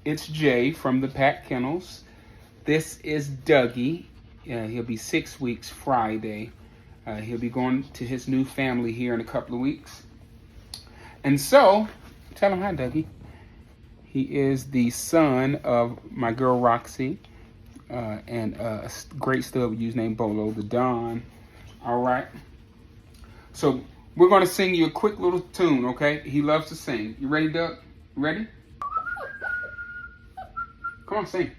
It's Jay from the Pack Kennels. This is Dougie. He'll be 6 weeks Friday. He'll be going to his new family here in a couple of weeks. And so, tell him hi, Dougie. He is the son of my girl Roxy and a great stud we use named Bolo, the Don. All right. So we're going to sing you a quick little tune, okay? He loves to sing. You ready, Doug? You ready? Come on, sing.